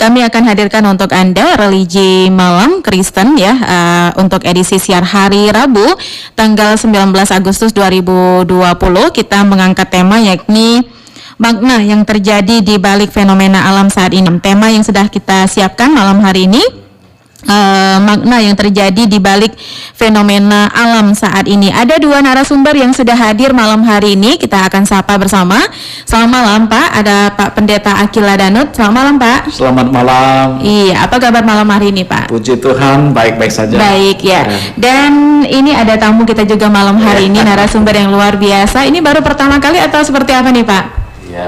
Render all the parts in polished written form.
kami akan hadirkan untuk Anda religi malam Kristen ya, untuk edisi siar hari Rabu tanggal 19 Agustus 2020. Kita mengangkat tema yakni makna yang terjadi di balik fenomena alam saat ini. Tema yang sudah kita siapkan malam hari ini, makna yang terjadi di balik fenomena alam saat ini. Ada dua narasumber yang sudah hadir malam hari ini. Kita akan sapa bersama. Selamat malam Pak, ada Pak Pendeta Akila Danut. Selamat malam Pak. Selamat malam. Iya, apa kabar malam hari ini Pak? Puji Tuhan, baik-baik saja. Baik ya. Dan ini ada tamu kita juga malam hari ini, narasumber yang luar biasa. Ini baru pertama kali atau seperti apa nih Pak? Iya,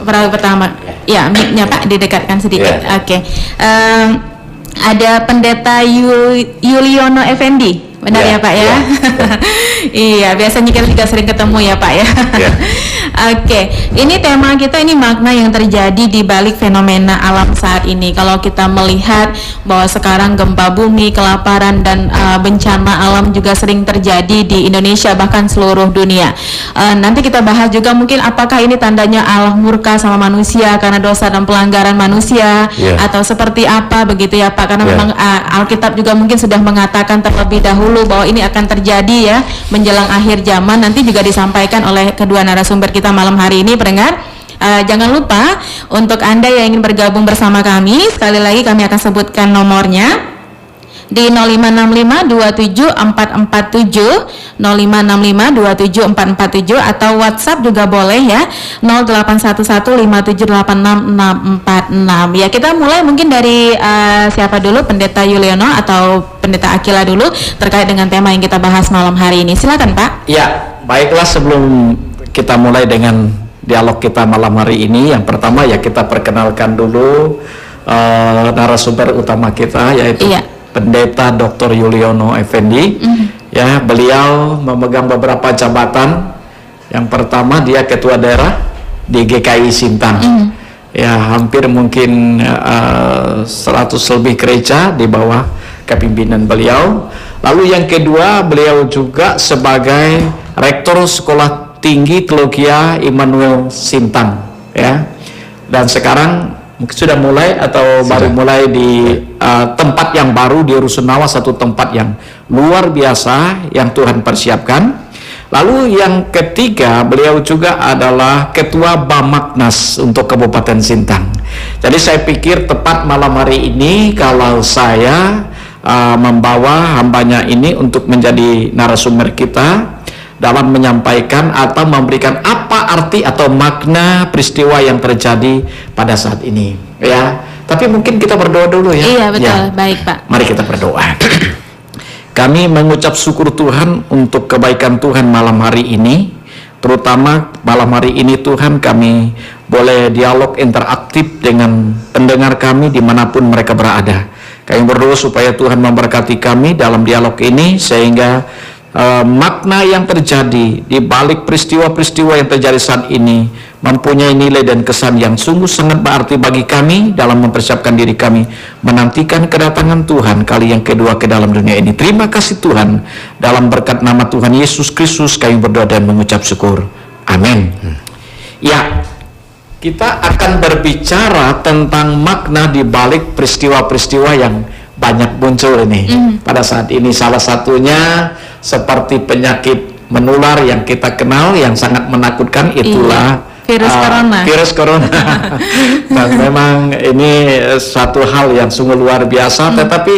baru pertama. Ya, mic-nya Pak didekatkan sedikit. Ya. Oke. Ada Pendeta Yuliono Effendi, benar ya Pak ya? Ya. Iya, biasanya kita juga sering ketemu ya Pak ya. Ya. Oke, ini tema kita ini makna yang terjadi di balik fenomena alam saat ini. Kalau kita melihat bahwa sekarang gempa bumi, kelaparan dan bencana alam juga sering terjadi di Indonesia bahkan seluruh dunia. Nanti kita bahas juga mungkin apakah ini tandanya Allah murka sama manusia karena dosa dan pelanggaran manusia, atau seperti apa begitu ya Pak? Karena memang Alkitab juga mungkin sudah mengatakan terlebih dahulu bahwa ini akan terjadi ya menjelang akhir zaman. Nanti juga disampaikan oleh kedua narasumber kita malam hari ini, pendengar. Jangan lupa untuk Anda yang ingin bergabung bersama kami, sekali lagi kami akan sebutkan nomornya di 0565274447, 0565274447, atau WhatsApp juga boleh ya, 081157866646. Ya, kita mulai mungkin dari siapa dulu, Pendeta Yuliono atau Pendeta Akila dulu terkait dengan tema yang kita bahas malam hari ini. Silakan Pak. Ya, baiklah, sebelum kita mulai dengan dialog kita malam hari ini, yang pertama ya kita perkenalkan dulu narasumber utama kita, yaitu Pendeta Dr. Yuliono Effendi. Ya, beliau memegang beberapa jabatan. Yang pertama dia ketua daerah di GKI Sintang. Ya, hampir mungkin 100 lebih gereja di bawah kepimpinan beliau. Lalu yang kedua, beliau juga sebagai rektor Sekolah Tinggi Teologia Immanuel Sintang, ya. Dan sekarang mungkin sudah mulai atau baru mulai di tempat yang baru di Rusunawa, satu tempat yang luar biasa yang Tuhan persiapkan. Lalu yang ketiga, beliau juga adalah ketua Bamaknas untuk Kabupaten Sintang. Jadi saya pikir tepat malam hari ini kalau saya membawa hambanya ini untuk menjadi narasumber kita dalam menyampaikan atau memberikan apa arti atau makna peristiwa yang terjadi pada saat ini, ya. Tapi mungkin kita berdoa dulu ya. Iya betul, ya. Baik Pak. Mari kita berdoa. Kami mengucap syukur Tuhan untuk kebaikan Tuhan malam hari ini, terutama malam hari ini Tuhan kami boleh dialog interaktif dengan pendengar kami dimanapun mereka berada. Kami berdoa supaya Tuhan memberkati kami dalam dialog ini, sehingga makna yang terjadi di balik peristiwa-peristiwa yang terjadi saat ini mempunyai nilai dan kesan yang sungguh sangat berarti bagi kami dalam mempersiapkan diri kami menantikan kedatangan Tuhan kali yang kedua ke dalam dunia ini. Terima kasih Tuhan, dalam berkat nama Tuhan Yesus Kristus kami berdoa dan mengucap syukur. Amin. Ya, kita akan berbicara tentang makna di balik peristiwa-peristiwa yang banyak muncul ini pada saat ini. Salah satunya seperti penyakit menular yang kita kenal yang sangat menakutkan, itulah virus corona. Dan memang ini satu hal yang sungguh luar biasa. Tetapi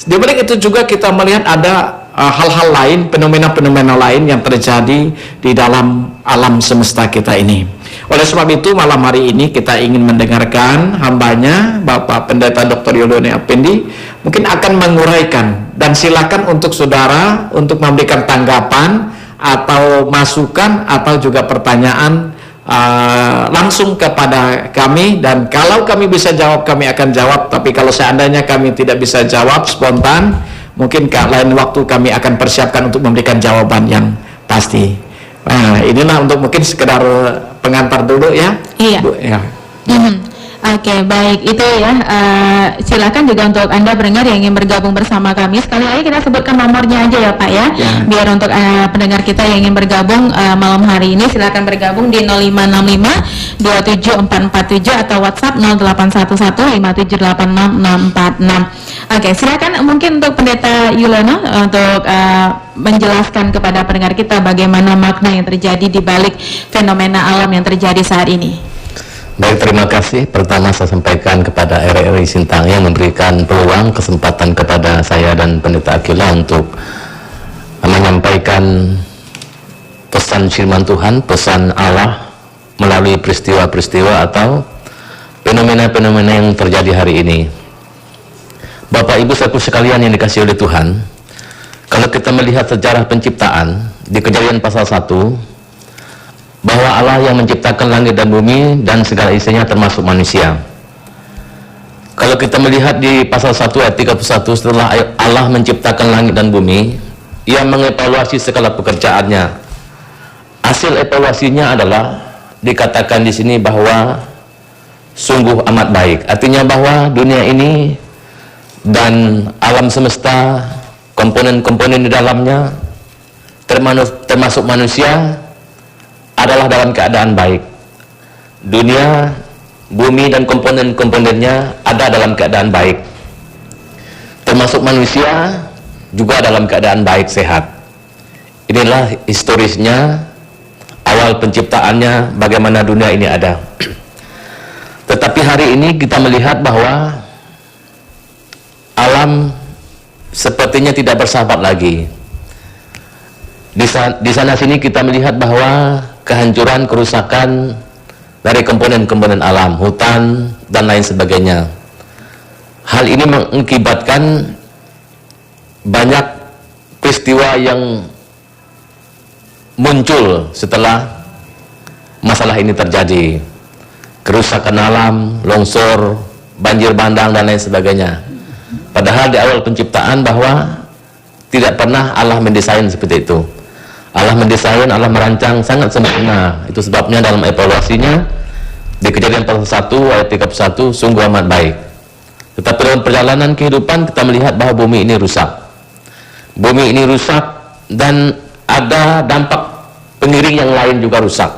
di balik itu juga kita melihat ada hal-hal lain, fenomena-fenomena lain yang terjadi di dalam alam semesta kita ini. Oleh sebab itu malam hari ini kita ingin mendengarkan hambanya Bapak Pendeta Dr. Yuliono Effendi mungkin akan menguraikan, dan silakan untuk saudara untuk memberikan tanggapan atau masukan atau juga pertanyaan langsung kepada kami, dan kalau kami bisa jawab kami akan jawab, tapi kalau seandainya kami tidak bisa jawab spontan, mungkin lain waktu kami akan persiapkan untuk memberikan jawaban yang pasti. Nah, inilah untuk mungkin sekedar pengantar dulu ya. Iya. Bu, ya. Oke, baik. Itu ya, silakan juga untuk Anda pendengar yang ingin bergabung bersama kami. Sekali lagi kita sebutkan nomornya aja ya Pak ya, biar untuk pendengar kita yang ingin bergabung malam hari ini, silakan bergabung di 0565 27447 atau WhatsApp 0811 5786 646. Oke, silakan mungkin untuk Pendeta Yuliano untuk menjelaskan kepada pendengar kita bagaimana makna yang terjadi di balik fenomena alam yang terjadi saat ini. Baik, terima kasih. Pertama saya sampaikan kepada RRI Sintang yang memberikan peluang kesempatan kepada saya dan Pendeta Akila untuk menyampaikan pesan firman Tuhan, pesan Allah melalui peristiwa-peristiwa atau fenomena-fenomena yang terjadi hari ini. Bapak Ibu saudaraku sekalian yang dikasihi oleh Tuhan, kalau kita melihat sejarah penciptaan di Kejadian pasal 1, bahwa Allah yang menciptakan langit dan bumi dan segala isinya termasuk manusia. Kalau kita melihat di pasal 1 ayat 31, setelah Allah menciptakan langit dan bumi, Ia mengevaluasi segala pekerjaannya. Hasil evaluasinya adalah dikatakan di sini bahwa sungguh amat baik. Artinya bahwa dunia ini dan alam semesta, komponen-komponen di dalamnya, termasuk manusia, adalah dalam keadaan baik. Dunia, bumi dan komponen-komponennya ada dalam keadaan baik. Termasuk manusia juga dalam keadaan baik, sehat. Inilah historisnya, awal penciptaannya, bagaimana dunia ini ada. Tetapi hari ini kita melihat bahwa alam sepertinya tidak bersahabat lagi. Di sana sini kita melihat bahwa kehancuran, kerusakan dari komponen-komponen alam, hutan dan lain sebagainya. Hal ini mengakibatkan banyak peristiwa yang muncul setelah masalah ini terjadi. Kerusakan alam, longsor, banjir bandang dan lain sebagainya. Padahal di awal penciptaan bahwa tidak pernah Allah mendesain seperti itu. Allah mendesain, Allah merancang sangat sempurna. Itu sebabnya dalam evaluasinya di Kejadian pasal 1 ayat 31 sungguh amat baik. Tetapi dalam perjalanan kehidupan kita melihat bahwa bumi ini rusak. Bumi ini rusak dan ada dampak pengiring yang lain juga rusak.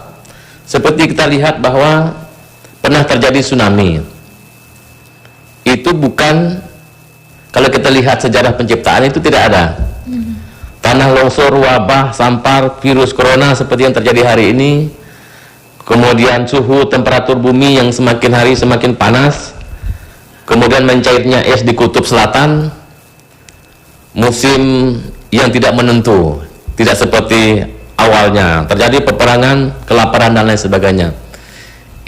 Seperti kita lihat bahwa pernah terjadi tsunami. Itu bukan, kalau kita lihat sejarah penciptaan itu tidak ada. Tanah longsor, wabah, sampar, virus corona seperti yang terjadi hari ini, kemudian suhu temperatur bumi yang semakin hari semakin panas, kemudian mencairnya es di kutub selatan, musim yang tidak menentu, tidak seperti awalnya, terjadi peperangan, kelaparan dan lain sebagainya.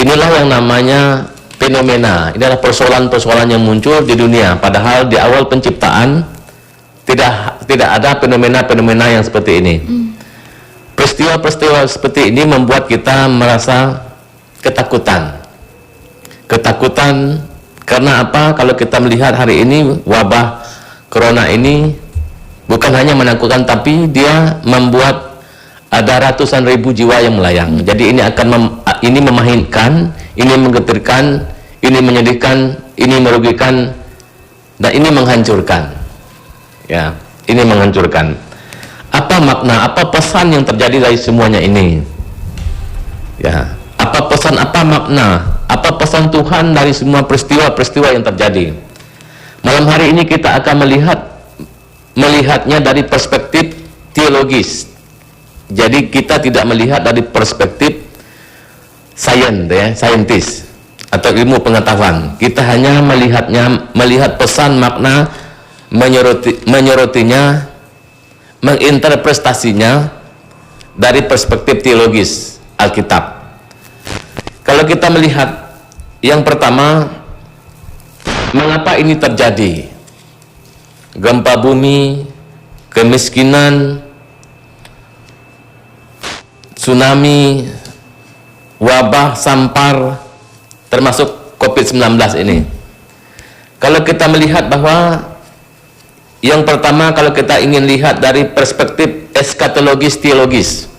Inilah yang namanya fenomena, inilah persoalan-persoalan yang muncul di dunia, padahal di awal penciptaan tidak ada fenomena-fenomena yang seperti ini. Peristiwa-peristiwa seperti ini membuat kita merasa ketakutan. Ketakutan karena apa? Kalau kita melihat hari ini wabah corona ini bukan hanya menakutkan, tapi dia membuat ada ratusan ribu jiwa yang melayang. Jadi ini akan ini memahitkan, ini menggetirkan, ini menyedihkan, ini merugikan, dan ini menghancurkan. Ya, ini menghancurkan. Apa makna, apa pesan yang terjadi dari semuanya ini? Ya, apa pesan, apa makna, apa pesan Tuhan dari semua peristiwa-peristiwa yang terjadi? Malam hari ini kita akan melihatnya dari perspektif teologis. Jadi kita tidak melihat dari perspektif saintis atau ilmu pengetahuan. Kita hanya melihat pesan, makna, menyoroti-nya, menginterpretasinya dari perspektif teologis Alkitab. Kalau kita melihat yang pertama, mengapa ini terjadi? Gempa bumi, kemiskinan, tsunami, wabah, sampar, termasuk COVID-19 ini. Kalau kita melihat bahwa yang pertama, kalau kita ingin lihat dari perspektif eskatologis teologis.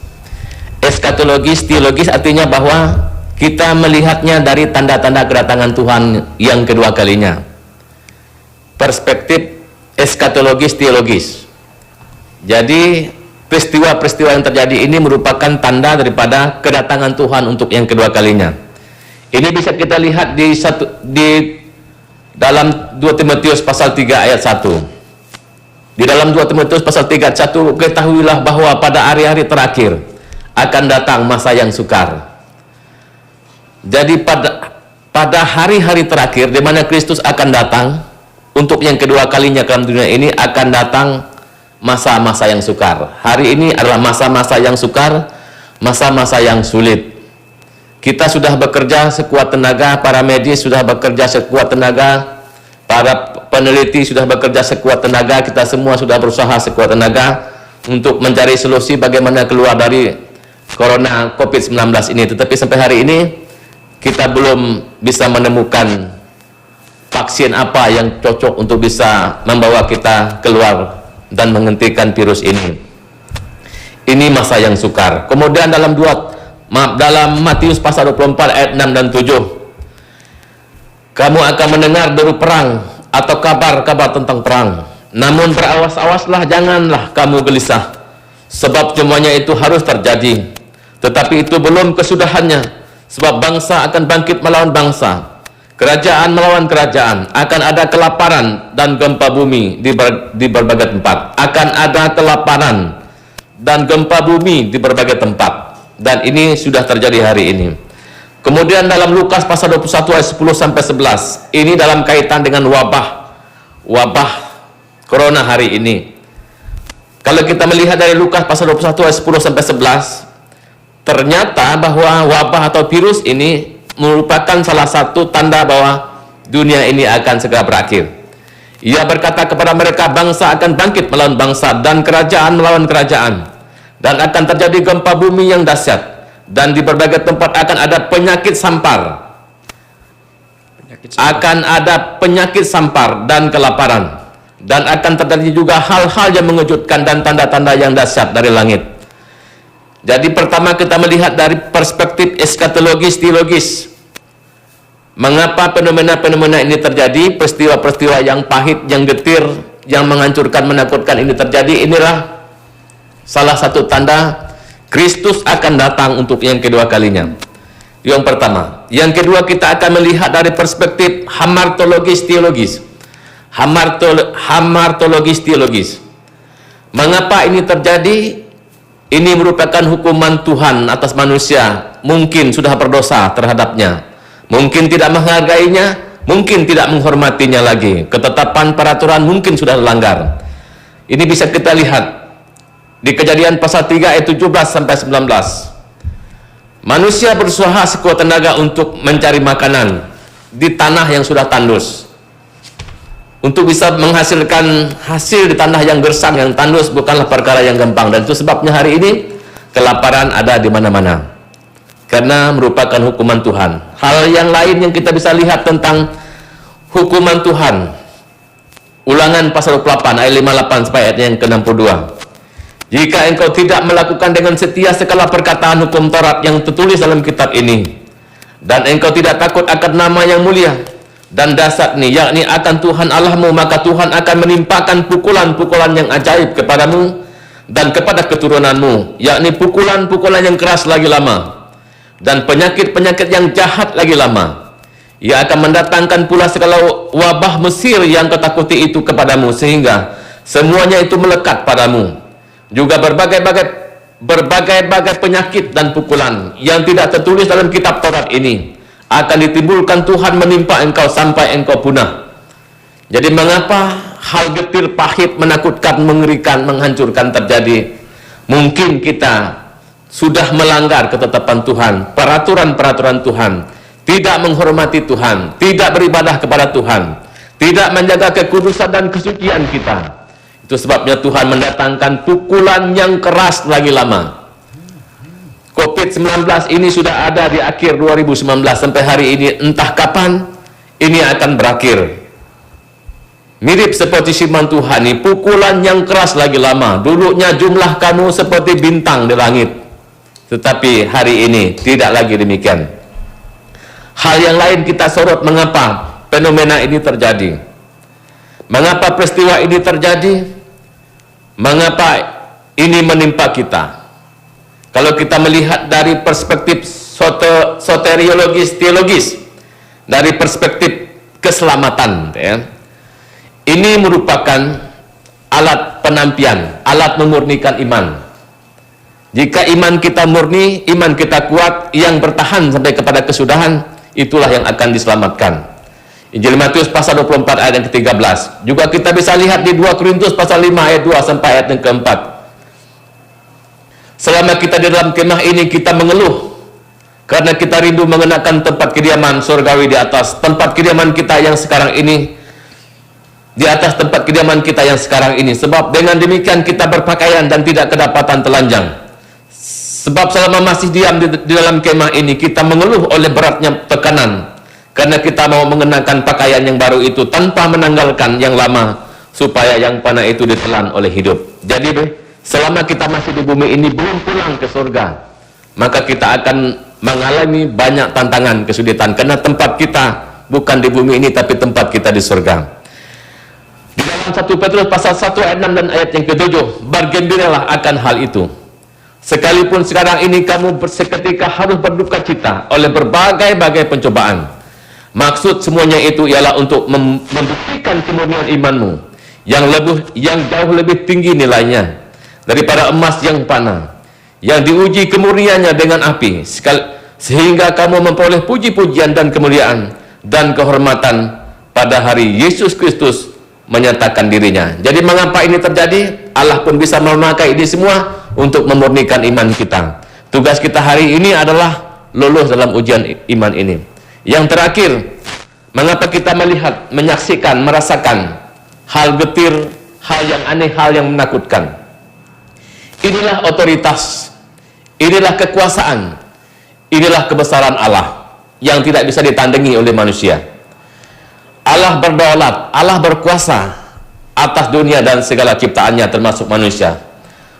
Eskatologis teologis artinya bahwa kita melihatnya dari tanda-tanda kedatangan Tuhan yang kedua kalinya. Perspektif eskatologis teologis. Jadi peristiwa-peristiwa yang terjadi ini merupakan tanda daripada kedatangan Tuhan untuk yang kedua kalinya. Ini bisa kita lihat di dalam 2 Timotius pasal 3 ayat 1. Di dalam 2 Timotius pasal 3 ayat 1, ketahuilah bahwa pada hari-hari terakhir akan datang masa yang sukar. Jadi pada hari-hari terakhir di mana Kristus akan datang untuk yang kedua kalinya ke dalam dunia ini, akan datang masa-masa yang sukar. Hari ini adalah masa-masa yang sukar, masa-masa yang sulit. Kita sudah bekerja sekuat tenaga, para medis sudah bekerja sekuat tenaga, para peneliti sudah bekerja sekuat tenaga, kita semua sudah berusaha sekuat tenaga untuk mencari solusi bagaimana keluar dari corona COVID-19 ini. Tetapi sampai hari ini kita belum bisa menemukan vaksin apa yang cocok untuk bisa membawa kita keluar dan menghentikan virus ini. Ini masa yang sukar. Kemudian dalam Matius pasal 24 ayat 6 dan 7, kamu akan mendengar deru perang atau kabar-kabar tentang perang. Namun berawas-awaslah, janganlah kamu gelisah, sebab semuanya itu harus terjadi, tetapi itu belum kesudahannya. Sebab bangsa akan bangkit melawan bangsa, kerajaan melawan kerajaan, akan ada kelaparan dan gempa bumi di berbagai tempat. Akan ada kelaparan dan gempa bumi di berbagai tempat. Dan ini sudah terjadi hari ini. Kemudian dalam Lukas pasal 21 ayat 10 sampai 11, ini dalam kaitan dengan wabah corona hari ini. Kalau kita melihat dari Lukas pasal 21 ayat 10 sampai 11, ternyata bahwa wabah atau virus ini merupakan salah satu tanda bahwa dunia ini akan segera berakhir. Ia berkata kepada mereka, bangsa akan bangkit melawan bangsa dan kerajaan melawan kerajaan, dan akan terjadi gempa bumi yang dahsyat, dan di berbagai tempat akan ada penyakit sampar. Akan ada penyakit sampar dan kelaparan, dan akan terjadi juga hal-hal yang mengejutkan dan tanda-tanda yang dahsyat dari langit. Jadi pertama kita melihat dari perspektif eskatologis teologis. Mengapa fenomena-fenomena ini terjadi, peristiwa-peristiwa yang pahit, yang getir, yang menghancurkan, menakutkan ini terjadi. Inilah salah satu tanda Kristus akan datang untuk yang kedua kalinya. Yang pertama. Yang kedua, kita akan melihat dari perspektif hamartologis teologis. Hamartologis teologis. Mengapa ini terjadi? Ini merupakan hukuman Tuhan atas manusia. Mungkin sudah berdosa terhadapnya, mungkin tidak menghargainya, mungkin tidak menghormatinya lagi. Ketetapan peraturan mungkin sudah dilanggar. Ini bisa kita lihat di Kejadian pasal 3 ayat 17 sampai 19. Manusia berusaha sekuat tenaga untuk mencari makanan di tanah yang sudah tandus. Untuk bisa menghasilkan hasil di tanah yang gersang, yang tandus, bukanlah perkara yang gampang. Dan itu sebabnya hari ini kelaparan ada di mana-mana, karena merupakan hukuman Tuhan. Hal yang lain yang kita bisa lihat tentang hukuman Tuhan, Ulangan pasal 28 ayat 58 sampai ayat yang ke-62. Jika engkau tidak melakukan dengan setia segala perkataan hukum Taurat yang tertulis dalam kitab ini, dan engkau tidak takut akan nama yang mulia dan dasar ini, yakni akan Tuhan Allahmu, maka Tuhan akan menimpakan pukulan-pukulan yang ajaib kepadamu dan kepada keturunanmu, yakni pukulan-pukulan yang keras lagi lama, dan penyakit-penyakit yang jahat lagi lama. Ia akan mendatangkan pula segala wabah Mesir yang kau takuti itu kepadamu, sehingga semuanya itu melekat padamu. Juga berbagai-bagai penyakit dan pukulan yang tidak tertulis dalam kitab Taurat ini akan ditimbulkan Tuhan menimpa engkau sampai engkau punah. Jadi mengapa hal getir, pahit, menakutkan, mengerikan, menghancurkan terjadi? Mungkin kita sudah melanggar ketetapan Tuhan, peraturan-peraturan Tuhan, tidak menghormati Tuhan, tidak beribadah kepada Tuhan, tidak menjaga kekudusan dan kesucian kita. Itu sebabnya Tuhan mendatangkan pukulan yang keras lagi lama. COVID-19 ini sudah ada di akhir 2019 sampai hari ini, entah kapan ini akan berakhir. Mirip seperti firman Tuhan ini, pukulan yang keras lagi lama. Dulunya jumlah kamu seperti bintang di langit, tetapi hari ini tidak lagi demikian. Hal yang lain kita sorot, mengapa fenomena ini terjadi? Mengapa peristiwa ini terjadi? Mengapa ini menimpa kita? Kalau kita melihat dari perspektif soteriologis, teologis, dari perspektif keselamatan, ya, ini merupakan alat penampian, alat memurnikan iman. Jika iman kita murni, iman kita kuat, yang bertahan sampai kepada kesudahan, itulah yang akan diselamatkan. Injil Matius pasal 24 ayat yang ke-13. Juga kita bisa lihat di 2 Korintus pasal 5 ayat 2 sampai ayat yang ke-4. Selama kita di dalam kemah ini, kita mengeluh karena kita rindu mengenakan tempat kediaman surgawi di atas tempat kediaman kita yang sekarang ini, di atas tempat kediaman kita yang sekarang ini. Sebab dengan demikian kita berpakaian dan tidak kedapatan telanjang. Sebab selama masih diam di dalam kemah ini, kita mengeluh oleh beratnya tekanan, karena kita mau mengenakan pakaian yang baru itu tanpa menanggalkan yang lama, supaya yang panah itu ditelan oleh hidup. Jadi selama kita masih di bumi ini, belum pulang ke surga, maka kita akan mengalami banyak tantangan, kesulitan, karena tempat kita bukan di bumi ini, tapi tempat kita di surga. Di dalam 1 Petrus pasal 1 ayat 6 dan ayat yang ke-7, bergembiralah akan hal itu. Sekalipun sekarang ini kamu seketika harus berduka cita oleh berbagai-bagai pencobaan. Maksud semuanya itu ialah untuk membuktikan kemurnian imanmu yang jauh lebih tinggi nilainya daripada emas yang panah, yang diuji kemurniannya dengan api, sehingga kamu memperoleh puji-pujian dan kemuliaan dan kehormatan pada hari Yesus Kristus menyatakan dirinya. Jadi mengapa ini terjadi? Allah pun bisa memakai ini semua untuk memurnikan iman kita. Tugas kita hari ini adalah lulus dalam ujian iman ini. Yang terakhir, mengapa kita melihat, menyaksikan, merasakan hal getir, hal yang aneh, hal yang menakutkan? Inilah otoritas, inilah kekuasaan, inilah kebesaran Allah yang tidak bisa ditandingi oleh manusia. Allah berdaulat, Allah berkuasa atas dunia dan segala ciptaannya, termasuk manusia.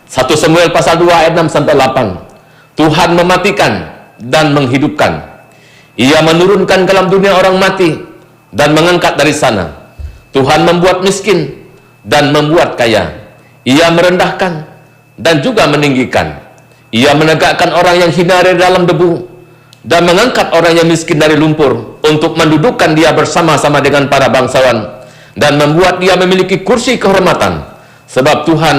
1 Samuel pasal 2 ayat 6 sampai 8. Tuhan mematikan dan menghidupkan. Ia menurunkan ke dalam dunia orang mati dan mengangkat dari sana. Tuhan membuat miskin dan membuat kaya. Ia merendahkan dan juga meninggikan. Ia menegakkan orang yang hina dari dalam debu dan mengangkat orang yang miskin dari lumpur, untuk mendudukkan dia bersama-sama dengan para bangsawan dan membuat dia memiliki kursi kehormatan. Sebab Tuhan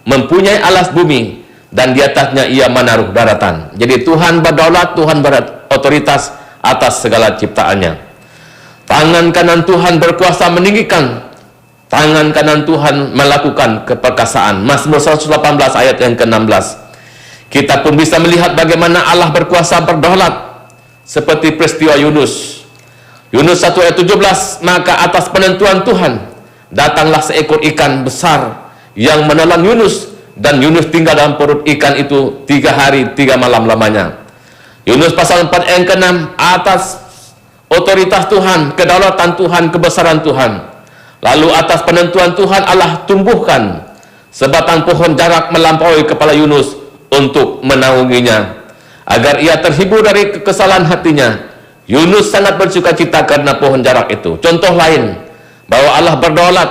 mempunyai alas bumi dan di atasnya ia menaruh daratan. Jadi Tuhan berdaulat, Tuhan berotoritas atas segala ciptaannya. Tangan kanan Tuhan berkuasa meninggikan, tangan kanan Tuhan melakukan keperkasaan. Mazmur 118 ayat yang ke-16. Kita pun bisa melihat bagaimana Allah berkuasa berdaulat, seperti peristiwa Yunus. Yunus 1 ayat 17, maka atas penentuan Tuhan datanglah seekor ikan besar yang menelan Yunus, dan Yunus tinggal dalam perut ikan itu 3 hari 3 malam lamanya. Yunus pasal 4 ayat ke-6, atas otoritas Tuhan, kedaulatan Tuhan, kebesaran Tuhan. Lalu atas penentuan Tuhan Allah tumbuhkan sebatang pohon jarak melampaui kepala Yunus untuk menaunginya, agar ia terhibur dari kekesalan hatinya. Yunus sangat bersuka cita karena pohon jarak itu. Contoh lain bahwa Allah berdaulat,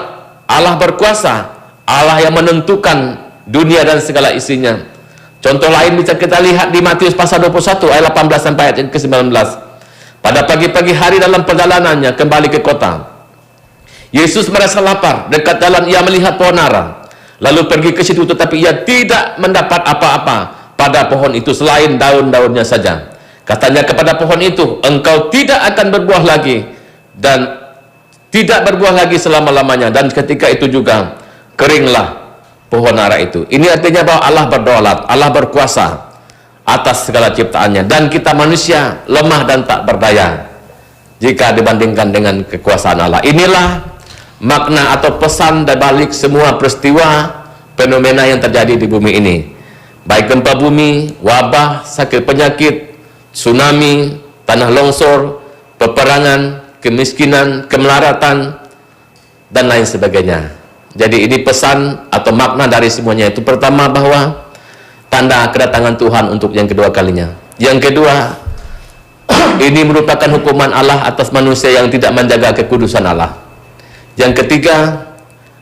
Allah berkuasa, Allah yang menentukan dunia dan segala isinya. Contoh lain bisa kita lihat di Matius pasal 21 ayat 18 sampai ayat ke-19. Pada pagi-pagi hari dalam perjalanannya kembali ke kota, Yesus merasa lapar. Dekat jalan ia melihat pohon ara, lalu pergi ke situ, tetapi ia tidak mendapat apa-apa pada pohon itu selain daun-daunnya saja. Katanya kepada pohon itu, engkau tidak akan berbuah lagi dan tidak berbuah lagi selama-lamanya. Dan ketika itu juga keringlah pohon ara itu. Ini artinya bahwa Allah berdaulat, Allah berkuasa atas segala ciptaannya, dan kita manusia lemah dan tak berdaya jika dibandingkan dengan kekuasaan Allah. Inilah makna atau pesan dari balik semua peristiwa fenomena yang terjadi di bumi ini, baik gempa bumi, wabah, sakit penyakit, tsunami, tanah longsor, peperangan, kemiskinan, kemelaratan, dan lain sebagainya. Jadi ini pesan atau makna dari semuanya itu. Pertama, bahwa tanda kedatangan Tuhan untuk yang kedua kalinya. Yang kedua, Ini merupakan hukuman Allah atas manusia yang tidak menjaga kekudusan Allah. Yang ketiga,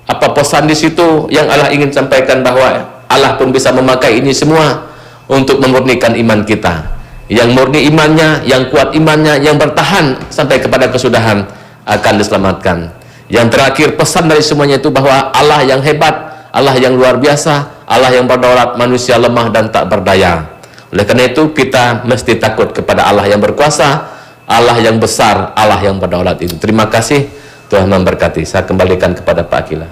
apa pesan di situ yang Allah ingin sampaikan, bahwa Allah pun bisa memakai ini semua untuk memurnikan iman kita. Yang murni imannya, yang kuat imannya, yang bertahan sampai kepada kesudahan akan diselamatkan. Yang terakhir, pesan dari semuanya itu bahwa Allah yang hebat, Allah yang luar biasa, Allah yang berdaulat, manusia lemah dan tak berdaya. Oleh karena itu kita mesti takut kepada Allah yang berkuasa, Allah yang besar, Allah yang berdaulat itu. Terima kasih, Tuhan memberkati. Saya kembalikan kepada Pak Akila.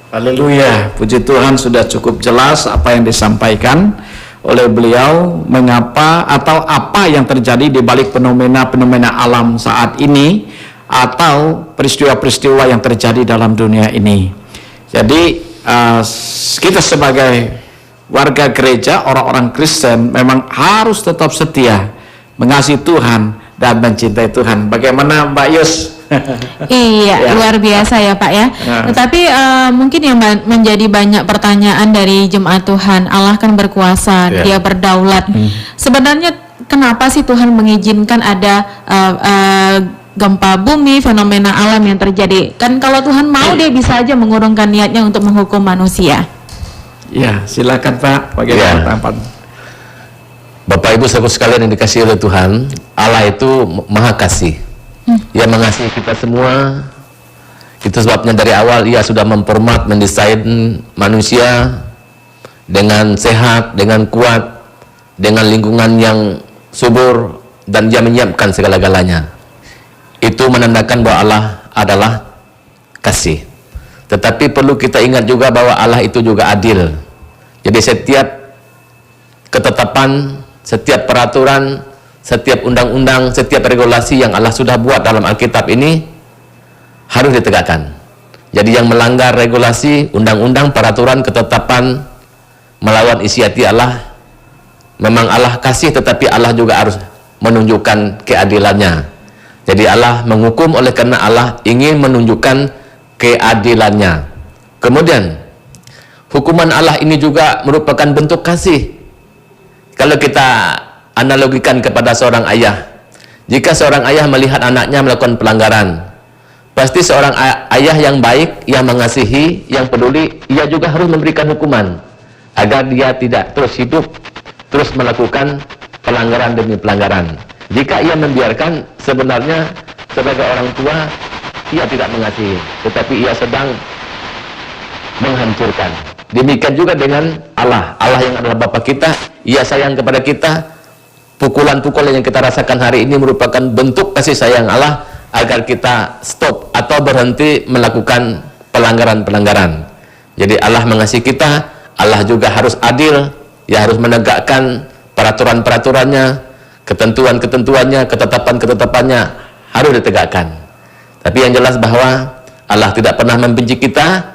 Haleluya, puji Tuhan, sudah cukup jelas apa yang disampaikan oleh beliau, mengapa atau apa yang terjadi di balik fenomena-fenomena alam saat ini, atau peristiwa-peristiwa yang terjadi dalam dunia ini. Jadi kita sebagai warga gereja, orang-orang Kristen memang harus tetap setia mengasihi Tuhan dan mencintai Tuhan. Bagaimana Mbak Yus? Iya, Ya. luar biasa ya Pak ya. Tetapi mungkin yang menjadi banyak pertanyaan dari jemaat Tuhan, Allah kan berkuasa, Ya. Dia berdaulat. Sebenarnya kenapa sih Tuhan mengizinkan ada gempa bumi, fenomena alam yang terjadi? Kan kalau Tuhan mau, Dia bisa aja mengurungkan niatnya untuk menghukum manusia. Ya, silakan Pak. Bagaimana Ya. tanggapan? Bapak Ibu saudara sekalian yang dikasihi oleh Tuhan, Allah itu maha kasih. Ia mengasihi kita semua. Itu sebabnya dari awal Ia sudah memformat, mendesain manusia dengan sehat, dengan kuat, dengan lingkungan yang subur, dan Dia menyiapkan segala-galanya. Itu menandakan bahwa Allah adalah kasih. Tetapi perlu kita ingat juga bahwa Allah itu juga adil. Jadi setiap ketetapan, setiap peraturan, setiap undang-undang, setiap regulasi yang Allah sudah buat dalam Alkitab ini harus ditegakkan. Jadi yang melanggar regulasi, undang-undang, peraturan, ketetapan, melawan isi hati Allah, memang Allah kasih, tetapi Allah juga harus menunjukkan keadilannya. Jadi Allah menghukum oleh karena Allah ingin menunjukkan keadilannya. Kemudian hukuman Allah ini juga merupakan bentuk kasih. Kalau kita analogikan kepada seorang ayah, jika seorang ayah melihat anaknya melakukan pelanggaran, pasti seorang ayah yang baik, yang mengasihi, yang peduli, ia juga harus memberikan hukuman agar dia tidak terus hidup, terus melakukan pelanggaran demi pelanggaran. Jika ia membiarkan, sebenarnya sebagai orang tua ia tidak mengasihi, tetapi ia sedang menghancurkan. Demikian juga dengan Allah. Allah yang adalah Bapa kita, Ia sayang kepada kita. Pukulan-pukulan yang kita rasakan hari ini merupakan bentuk kasih sayang Allah agar kita stop atau berhenti melakukan pelanggaran-pelanggaran. Jadi Allah mengasihi kita, Allah juga harus adil, Ia harus menegakkan peraturan-peraturannya, ketentuan-ketentuannya, ketetapan-ketetapannya harus ditegakkan. Tapi yang jelas bahwa Allah tidak pernah membenci kita,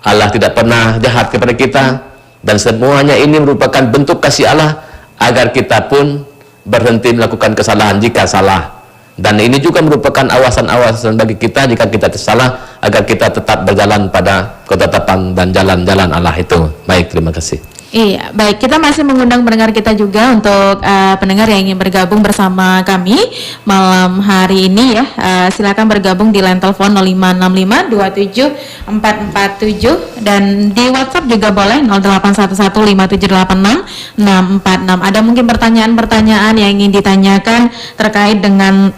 Allah tidak pernah jahat kepada kita, dan semuanya ini merupakan bentuk kasih Allah agar kita pun berhenti melakukan kesalahan jika salah. Dan ini juga merupakan awasan-awasan bagi kita jika kita tersalah, agar kita tetap berjalan pada ketetapan dan jalan-jalan Allah itu. Baik, terima kasih. Iya, baik. Kita masih mengundang pendengar kita juga untuk pendengar yang ingin bergabung bersama kami malam hari ini ya. Silakan bergabung di line telepon 0565274447 dan di WhatsApp juga boleh 08115786 646. Ada mungkin pertanyaan-pertanyaan yang ingin ditanyakan terkait dengan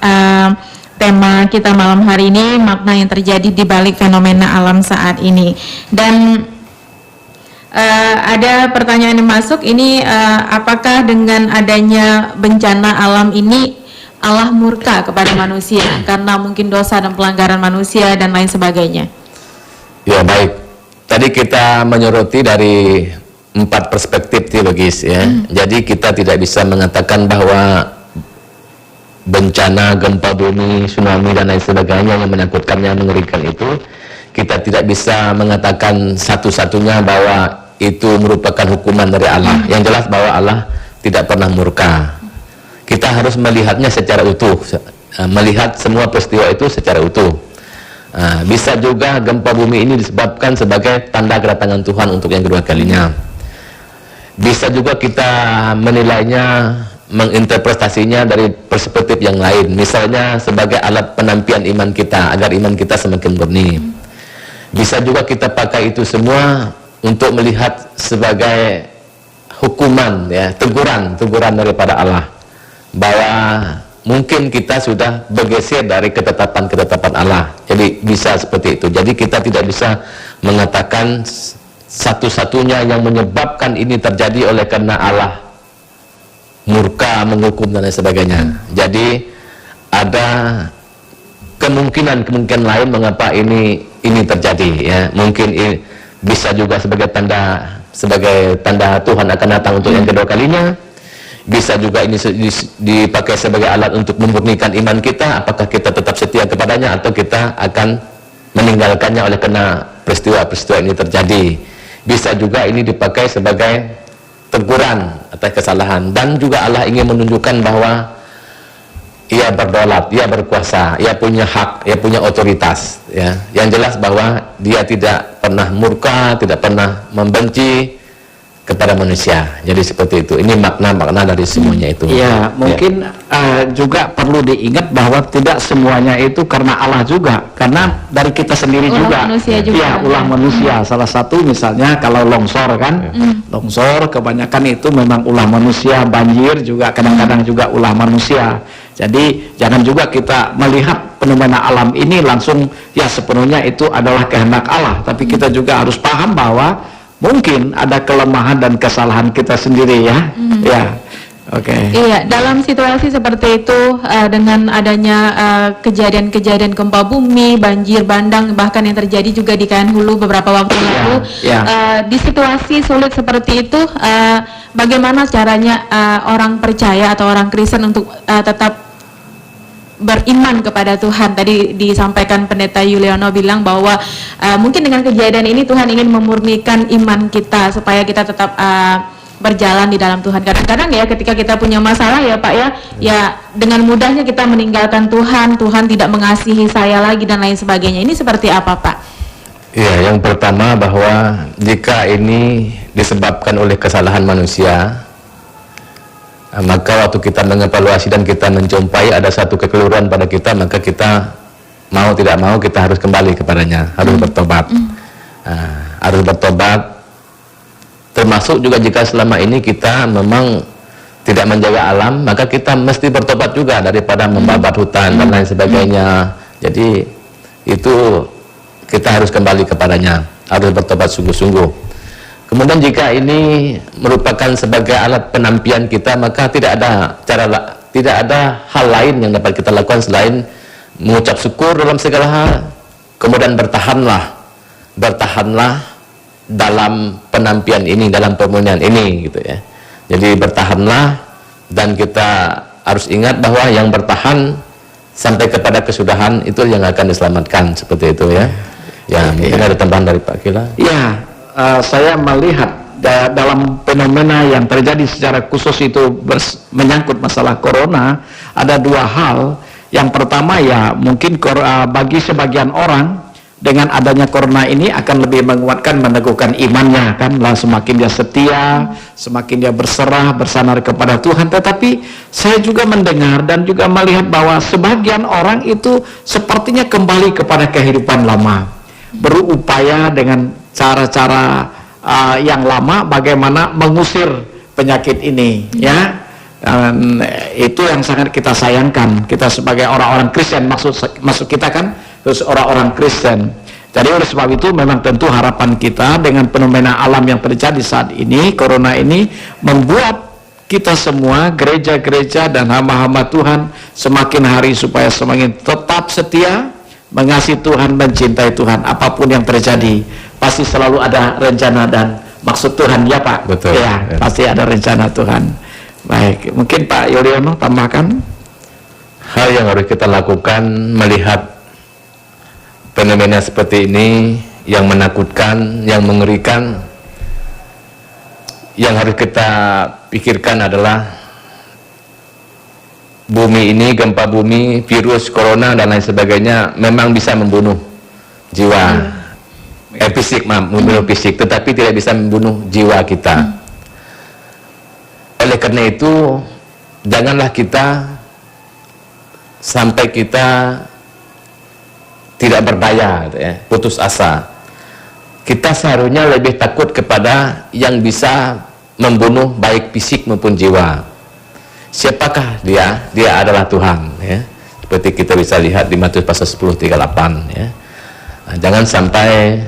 tema kita malam hari ini, makna yang terjadi di balik fenomena alam saat ini. Dan ada pertanyaan yang masuk ini, apakah dengan adanya bencana alam ini Allah murka kepada manusia karena mungkin dosa dan pelanggaran manusia dan lain sebagainya? Ya, baik. Tadi kita menyoroti dari 4 perspektif teologis ya. Jadi kita tidak bisa mengatakan bahwa bencana, gempa bumi, tsunami dan lain sebagainya yang menakutkan, yang mengerikan itu, kita tidak bisa mengatakan satu-satunya bahwa itu merupakan hukuman dari Allah. Yang jelas bahwa Allah tidak pernah murka. Kita harus melihatnya secara utuh, melihat semua peristiwa itu secara utuh. Bisa juga gempa bumi ini disebabkan sebagai tanda kedatangan Tuhan untuk yang kedua kalinya. Bisa juga kita menilainya menginterpretasinya dari perspektif yang lain, misalnya sebagai alat penampian iman kita agar iman kita semakin murni. Bisa juga kita pakai itu semua untuk melihat sebagai hukuman, ya, teguran daripada Allah, bahwa mungkin kita sudah bergeser dari ketetapan Allah. Jadi bisa seperti itu. Jadi kita tidak bisa mengatakan satu-satunya yang menyebabkan ini terjadi oleh karena Allah murka, menghukum dan lain sebagainya. Jadi ada kemungkinan lain mengapa ini terjadi, ya. Mungkin bisa juga sebagai tanda Tuhan akan datang untuk yang kedua kalinya. Bisa juga ini dipakai sebagai alat untuk memurnikan iman kita, apakah kita tetap setia kepadanya atau kita akan meninggalkannya oleh karena peristiwa-peristiwa ini terjadi. Bisa juga ini dipakai sebagai teguran atas kesalahan, dan juga Allah ingin menunjukkan bahwa ia berdaulat, ia berkuasa, ia punya hak, ia punya otoritas, ya. Yang jelas bahwa dia tidak pernah murka, tidak pernah membenci kepada manusia. Jadi seperti itu. Ini makna-makna dari semuanya itu. Ya, mungkin juga perlu diingat bahwa tidak semuanya itu karena Allah juga, karena dari kita sendiri ulah manusia juga. Ya, ulah manusia. Salah satu misalnya kalau longsor kan, longsor kebanyakan itu memang ulah manusia, banjir juga kadang-kadang juga ulah manusia. Jadi jangan juga kita melihat fenomena alam ini langsung ya sepenuhnya itu adalah kehendak Allah, tapi kita juga harus paham bahwa mungkin ada kelemahan dan kesalahan kita sendiri, ya. Ya, oke. Iya, dalam situasi seperti itu, dengan adanya kejadian-kejadian gempa bumi, banjir bandang, bahkan yang terjadi juga di KN Hulu beberapa waktu lalu, di situasi sulit seperti itu, bagaimana caranya orang percaya atau orang Kristen untuk tetap beriman kepada Tuhan? Tadi disampaikan Pendeta Yuliano bilang bahwa mungkin dengan kejadian ini Tuhan ingin memurnikan iman kita supaya kita tetap berjalan di dalam Tuhan. Kadang-kadang ya ketika kita punya masalah ya Pak ya dengan mudahnya kita meninggalkan Tuhan tidak mengasihi saya lagi dan lain sebagainya. Ini seperti apa Pak? Ya, yang pertama bahwa jika ini disebabkan oleh kesalahan manusia, maka waktu kita mengevaluasi dan kita menjumpai ada satu kekeliruan pada kita, maka kita mau tidak mau kita harus kembali kepadanya, harus bertobat. Harus bertobat, termasuk juga jika selama ini kita memang tidak menjaga alam, maka kita mesti bertobat juga daripada membabat hutan dan lain sebagainya. Jadi itu kita harus kembali kepadanya, harus bertobat sungguh-sungguh. Kemudian jika ini merupakan sebagai alat penampian kita, maka tidak ada hal lain yang dapat kita lakukan selain mengucap syukur dalam segala hal. Kemudian bertahanlah dalam penampian ini, dalam pemurnian ini, gitu ya. Jadi bertahanlah, dan kita harus ingat bahwa yang bertahan sampai kepada kesudahan itu yang akan diselamatkan, seperti itu ya. Ya, mungkin ada tambahan dari Pak Kila. Ya. Saya melihat dalam fenomena yang terjadi secara khusus itu menyangkut masalah corona, ada dua hal. Yang pertama ya mungkin bagi sebagian orang dengan adanya corona ini akan lebih menguatkan, meneguhkan imannya kan, semakin dia setia, semakin dia berserah, bersandar kepada Tuhan. Tetapi saya juga mendengar dan juga melihat bahwa sebagian orang itu sepertinya kembali kepada kehidupan lama, berupaya dengan cara-cara yang lama bagaimana mengusir penyakit ini, ya. Dan itu yang sangat kita sayangkan, kita sebagai orang-orang Kristen, maksud kita kan terus orang-orang Kristen. Jadi oleh sebab itu memang tentu harapan kita dengan fenomena alam yang terjadi saat ini, corona ini, membuat kita semua, gereja-gereja dan hamba-hamba Tuhan semakin hari supaya semakin tetap setia, mengasihi Tuhan, mencintai Tuhan. Apapun yang terjadi pasti selalu ada rencana dan maksud Tuhan, ya Pak. Betul. Ya, pasti ada rencana Tuhan. Baik, mungkin Pak Yuliano tambahkan. Hal yang harus kita lakukan melihat fenomena seperti ini yang menakutkan, yang mengerikan, yang harus kita pikirkan adalah bumi ini, gempa bumi, virus, corona dan lain sebagainya memang bisa membunuh jiwa. Fisik, membunuh fisik, tetapi tidak bisa membunuh jiwa kita. Oleh karena itu, janganlah kita sampai kita tidak berdaya, gitu ya, putus asa. Kita seharusnya lebih takut kepada yang bisa membunuh baik fisik maupun jiwa. Siapakah dia? Dia adalah Tuhan, ya. Seperti kita bisa lihat di Matius pasal 10:38, ya. Nah, jangan sampai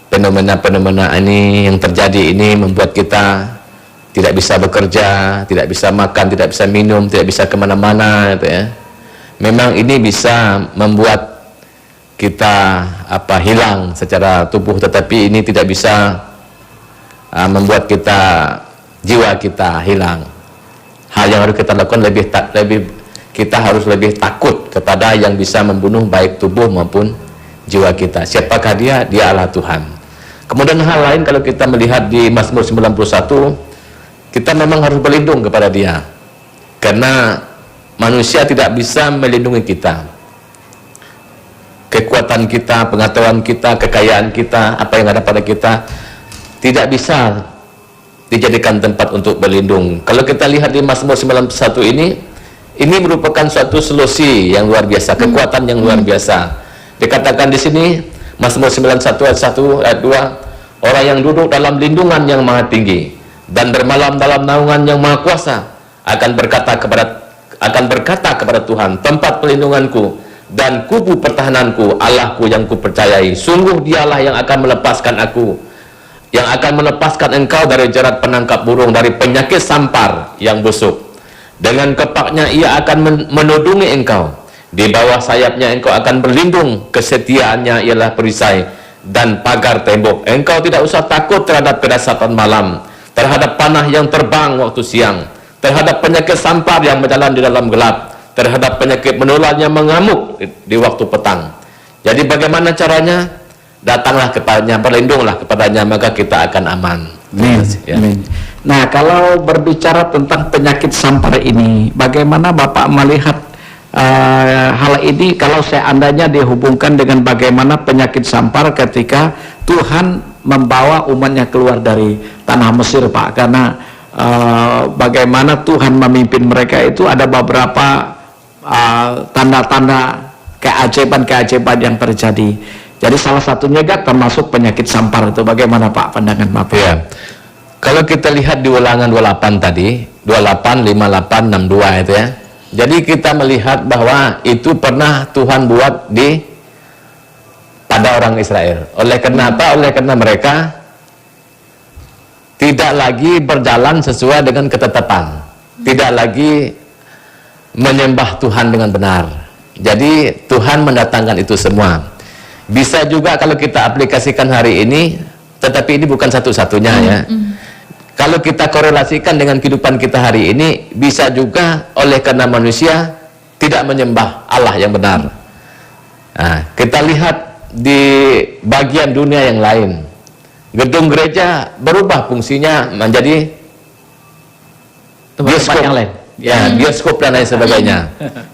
fenomena-fenomena ini yang terjadi ini membuat kita tidak bisa bekerja, tidak bisa makan, tidak bisa minum, tidak bisa kemana-mana, gitu ya. Memang ini bisa membuat kita hilang secara tubuh, tetapi ini tidak bisa membuat jiwa kita hilang. Hal yang harus kita lakukan kita harus lebih takut kepada yang bisa membunuh baik tubuh maupun jiwa kita. Siapakah dia? Dia adalah Tuhan. Kemudian hal lain, kalau kita melihat di Mazmur 91, kita memang harus berlindung kepada dia, karena manusia tidak bisa melindungi kita. Kekuatan kita, pengetahuan kita, kekayaan kita, apa yang ada pada kita tidak bisa dijadikan tempat untuk berlindung. Kalau kita lihat di Mazmur 91 ini merupakan suatu solusi yang luar biasa, kekuatan yang luar biasa. Dikatakan di sini Mazmur 91 ayat 1 ayat 2, orang yang duduk dalam lindungan yang maha tinggi dan bermalam dalam naungan yang maha kuasa akan berkata kepada Tuhan, tempat pelindunganku dan kubu pertahananku, Allahku yang kupercayai. Sungguh dialah yang akan melepaskan aku, yang akan melepaskan engkau dari jerat penangkap burung, dari penyakit sampar yang busuk. Dengan kepaknya ia akan menudungi engkau, di bawah sayapnya engkau akan berlindung. Kesetiaannya ialah perisai dan pagar tembok. Engkau tidak usah takut terhadap kedahsyatan malam, terhadap panah yang terbang waktu siang, terhadap penyakit sampar yang berjalan di dalam gelap, terhadap penyakit menular yang mengamuk di waktu petang. Jadi bagaimana caranya? Datanglah kepadanya, berlindunglah kepadanya, maka kita akan aman. Amin. Ya. Amin. Nah, kalau berbicara tentang penyakit sampar ini, bagaimana Bapak melihat hal ini kalau seandainya dihubungkan dengan bagaimana penyakit sampar ketika Tuhan membawa umatnya keluar dari tanah Mesir, Pak? Karena bagaimana Tuhan memimpin mereka itu ada beberapa tanda-tanda keajaiban-keajaiban yang terjadi. Jadi salah satunya termasuk penyakit sampar itu. Bagaimana Pak pandangan Bapak? Ya. Kalau kita lihat di Ulangan 28 tadi, 28, 58, 62 itu ya. Jadi kita melihat bahwa itu pernah Tuhan buat pada orang Israel. Oleh karena apa? Oleh karena mereka tidak lagi berjalan sesuai dengan ketetapan, tidak lagi menyembah Tuhan dengan benar. Jadi Tuhan mendatangkan itu semua. Bisa juga kalau kita aplikasikan hari ini, tetapi ini bukan satu-satunya ya. Kalau kita korelasikan dengan kehidupan kita hari ini, bisa juga oleh karena manusia tidak menyembah Allah yang benar. Nah, kita lihat di bagian dunia yang lain, gedung gereja berubah fungsinya menjadi bioskop yang lain, ya, bioskop dan lain sebagainya.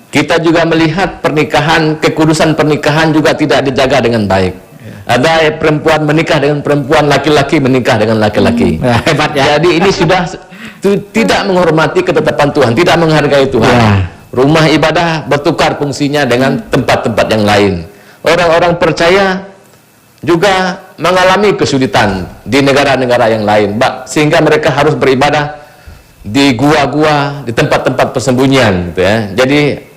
Kita juga melihat pernikahan, kekudusan pernikahan juga tidak dijaga dengan baik. Ada perempuan menikah dengan perempuan, laki-laki menikah dengan laki-laki. Hebat ya. Jadi ini sudah tidak menghormati ketetapan Tuhan, tidak menghargai Tuhan. Ya. Rumah ibadah bertukar fungsinya dengan tempat-tempat yang lain. Orang-orang percaya juga mengalami kesulitan di negara-negara yang lain, sehingga mereka harus beribadah di gua-gua, di tempat-tempat persembunyian, gitu ya. Jadi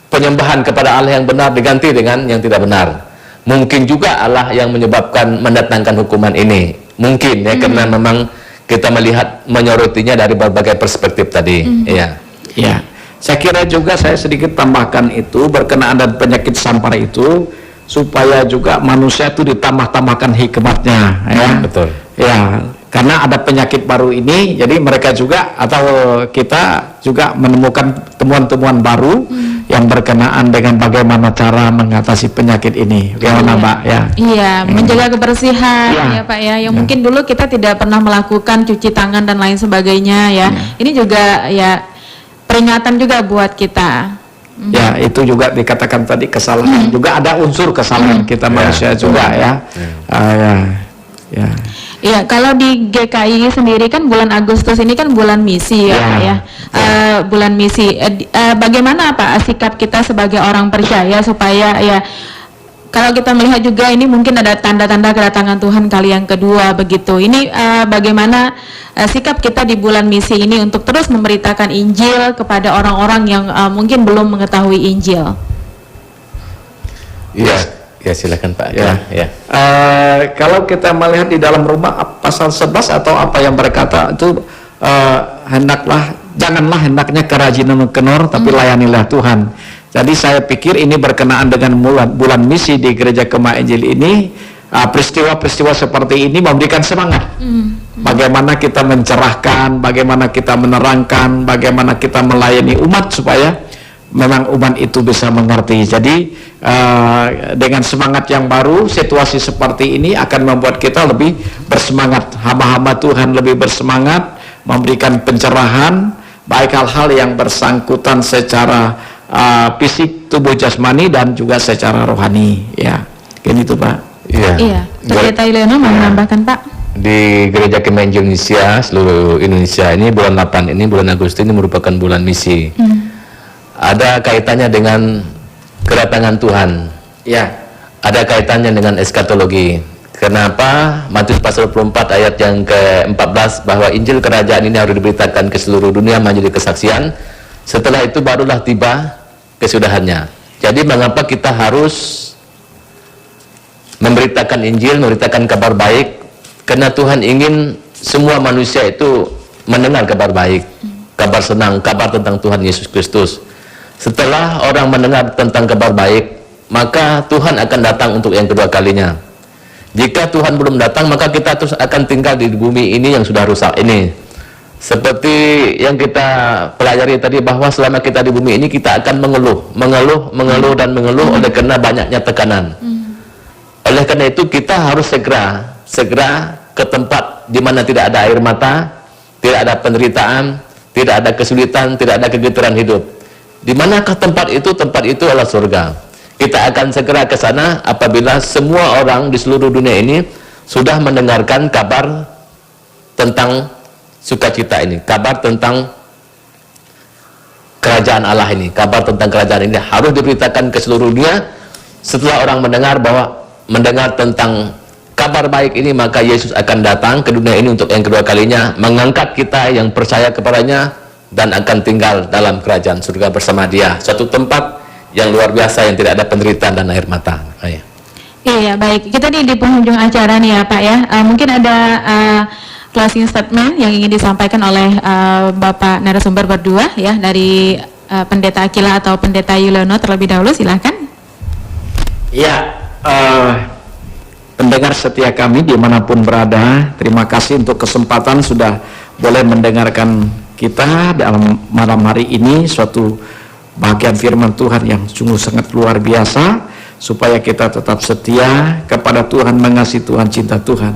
penyembahan kepada Allah yang benar diganti dengan yang tidak benar. Mungkin juga Allah yang menyebabkan mendatangkan hukuman ini. Mungkin ya, karena memang kita melihat menyorotinya dari berbagai perspektif tadi. Ya. Ya. Saya kira juga saya sedikit tambahkan itu berkenaan dengan penyakit sampar itu supaya juga manusia itu ditambah-tambahkan hikmatnya ya. Betul. Ya, karena ada penyakit baru ini, jadi mereka juga atau kita juga menemukan temuan-temuan baru yang berkenaan dengan bagaimana cara mengatasi penyakit ini. Bagaimana Mbak ya? Iya, menjaga kebersihan Ya. ya Pak ya. Yang mungkin dulu kita tidak pernah melakukan cuci tangan dan lain sebagainya ya. Ini juga ya peringatan juga buat kita. Ya, itu juga dikatakan tadi kesalahan. Juga ada unsur kesalahan kita manusia juga ya. Ya. Iya, kalau di GKI sendiri kan bulan Agustus ini kan bulan misi ya, Pak ya. Bulan misi. Bagaimana Pak sikap kita sebagai orang percaya supaya ya kalau kita melihat juga ini mungkin ada tanda-tanda kedatangan Tuhan kali yang kedua begitu. Ini bagaimana sikap kita di bulan misi ini untuk terus memberitakan Injil kepada orang-orang yang mungkin belum mengetahui Injil. Iya. Ya silakan Pak. Ya. Kalau kita melihat di dalam Roma pasal 11 atau apa yang berkata itu janganlah hendaknya kerajinan kenor tapi layanilah Tuhan. Jadi saya pikir ini berkenaan dengan bulan misi di Gereja Kemah Injil ini, peristiwa-peristiwa seperti ini memberikan semangat. Bagaimana kita mencerahkan, bagaimana kita menerangkan, bagaimana kita melayani umat supaya memang umat itu bisa mengerti. Jadi dengan semangat yang baru, situasi seperti ini akan membuat kita lebih bersemangat. Hamba-hamba Tuhan lebih bersemangat memberikan pencerahan baik hal-hal yang bersangkutan secara fisik, tubuh jasmani dan juga secara rohani. Ya, gini tuh Pak. Iya. Pendeta Yuliano mau menambahkan Pak? Di Gereja Kemah Indonesia seluruh Indonesia ini bulan 8 ini, bulan Agustus ini merupakan bulan misi. Ada kaitannya dengan kedatangan Tuhan. Ya. Ada kaitannya dengan eskatologi. Kenapa? Matius pasal 24 ayat yang ke-14 bahwa Injil kerajaan ini harus diberitakan ke seluruh dunia menjadi kesaksian. Setelah itu barulah tiba kesudahannya. Jadi mengapa kita harus memberitakan Injil, memberitakan kabar baik? Karena Tuhan ingin semua manusia itu mendengar kabar baik, kabar senang, kabar tentang Tuhan Yesus Kristus. Setelah orang mendengar tentang kabar baik, maka Tuhan akan datang untuk yang kedua kalinya. Jika Tuhan belum datang, maka kita terus akan tinggal di bumi ini yang sudah rusak ini. Seperti yang kita pelajari tadi, bahwa selama kita di bumi ini kita akan mengeluh oleh karena banyaknya tekanan. Oleh karena itu kita harus segera ke tempat di mana tidak ada air mata, tidak ada penderitaan, tidak ada kesulitan, tidak ada kegetaran hidup. Di manakah tempat itu? Tempat itu adalah surga. Kita akan segera ke sana apabila semua orang di seluruh dunia ini sudah mendengarkan kabar tentang sukacita ini, kabar tentang kerajaan Allah ini, kabar tentang kerajaan ini harus diberitakan ke seluruh dunia. Setelah orang mendengar tentang kabar baik ini, maka Yesus akan datang ke dunia ini untuk yang kedua kalinya, mengangkat kita yang percaya kepadanya dan akan tinggal dalam kerajaan surga bersama Dia, suatu tempat yang luar biasa yang tidak ada penderitaan dan air mata. Iya, baik. Kita di penghujung acara nih ya Pak ya. Mungkin ada closing statement yang ingin disampaikan oleh Bapak narasumber berdua ya, dari Pendeta Akila atau Pendeta Yuliano terlebih dahulu, silahkan. Ya, pendengar setia kami dimanapun berada, terima kasih untuk kesempatan sudah boleh mendengarkan kita dalam malam hari ini, suatu bagian firman Tuhan yang sungguh sangat luar biasa, supaya kita tetap setia kepada Tuhan, mengasihi Tuhan, cinta Tuhan.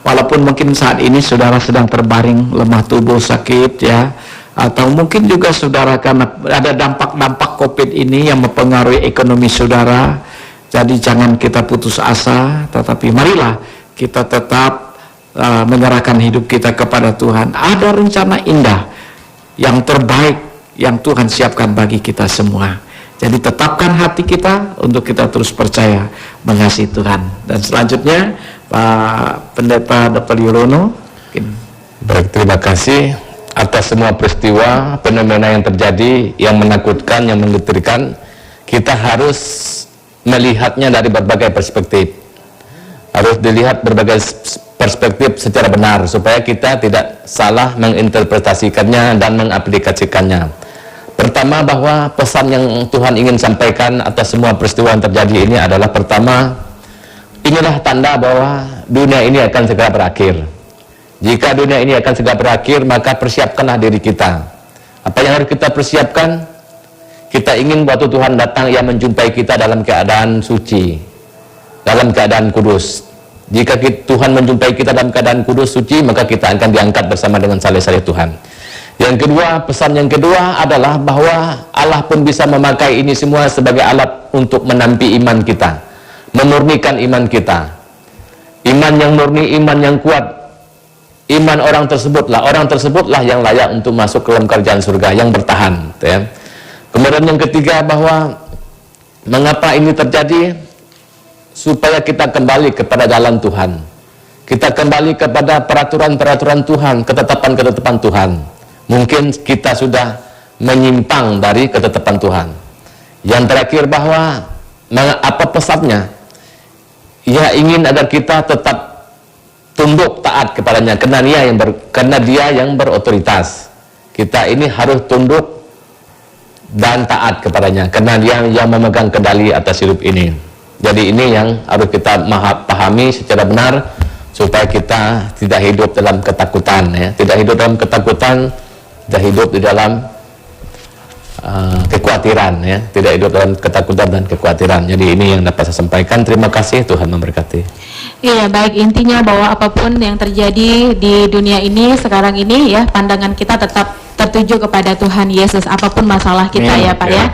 Walaupun mungkin saat ini saudara sedang terbaring lemah tubuh, sakit ya, atau mungkin juga saudara karena ada dampak-dampak COVID ini yang mempengaruhi ekonomi saudara. Jadi jangan kita putus asa, tetapi marilah kita tetap menyerahkan hidup kita kepada Tuhan. Ada rencana indah yang terbaik yang Tuhan siapkan bagi kita semua. Jadi tetapkan hati kita untuk kita terus percaya mengasihi Tuhan. Dan selanjutnya Pak Pendeta Dr. Yuliano. Baik, terima kasih atas semua peristiwa, fenomena yang terjadi, yang menakutkan, yang menggetarkan. Kita harus melihatnya dari berbagai perspektif. Harus dilihat berbagai perspektif secara benar, supaya kita tidak salah menginterpretasikannya dan mengaplikasikannya. Pertama, bahwa pesan yang Tuhan ingin sampaikan atas semua peristiwa yang terjadi ini adalah, pertama, inilah tanda bahwa dunia ini akan segera berakhir. Jika dunia ini akan segera berakhir, maka persiapkanlah diri kita. Apa yang harus kita persiapkan? Kita ingin waktu Tuhan datang, Ia menjumpai kita dalam keadaan suci, dalam keadaan kudus. Jika Tuhan menjumpai kita dalam keadaan kudus, suci, maka kita akan diangkat bersama dengan saleh-saleh Tuhan. Yang kedua, pesan yang kedua adalah bahwa Allah pun bisa memakai ini semua sebagai alat untuk menampi iman kita, memurnikan iman kita. Iman yang murni, iman yang kuat, iman orang tersebutlah yang layak untuk masuk ke dalam kerajaan surga, yang bertahan, ya. Kemudian yang ketiga, bahwa mengapa ini terjadi? Supaya kita kembali kepada jalan Tuhan, kita kembali kepada peraturan-peraturan Tuhan, ketetapan-ketetapan Tuhan. Mungkin kita sudah menyimpang dari ketetapan Tuhan. Yang terakhir, bahwa apa pesannya? Ia ingin agar kita tetap tunduk taat kepadanya, karena dia yang berotoritas. Kita ini harus tunduk dan taat kepadanya, karena dia yang memegang kendali atas hidup ini. Jadi ini yang harus kita pahami secara benar, supaya kita tidak hidup dalam ketakutan, ya. Tidak hidup dalam ketakutan, tidak hidup di dalam kekhawatiran, ya. Tidak hidup dalam ketakutan dan kekhawatiran. Jadi ini yang dapat saya sampaikan. Terima kasih, Tuhan memberkati. Iya, baik, intinya bahwa apapun yang terjadi di dunia ini sekarang ini, ya, pandangan kita tetap tertuju kepada Tuhan Yesus, apapun masalah kita, ya Pak, ya.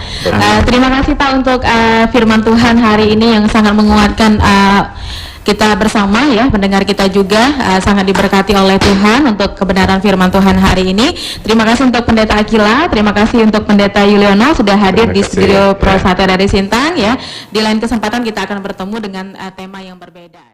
Terima kasih Pak untuk firman Tuhan hari ini yang sangat menguatkan kita bersama, ya, pendengar kita juga sangat diberkati oleh Tuhan untuk kebenaran firman Tuhan hari ini. Terima kasih untuk Pendeta Akila, terima kasih untuk Pendeta Yuliono sudah hadir di studio Pro Sate dari Sintang, ya. Di lain kesempatan kita akan bertemu dengan tema yang berbeda.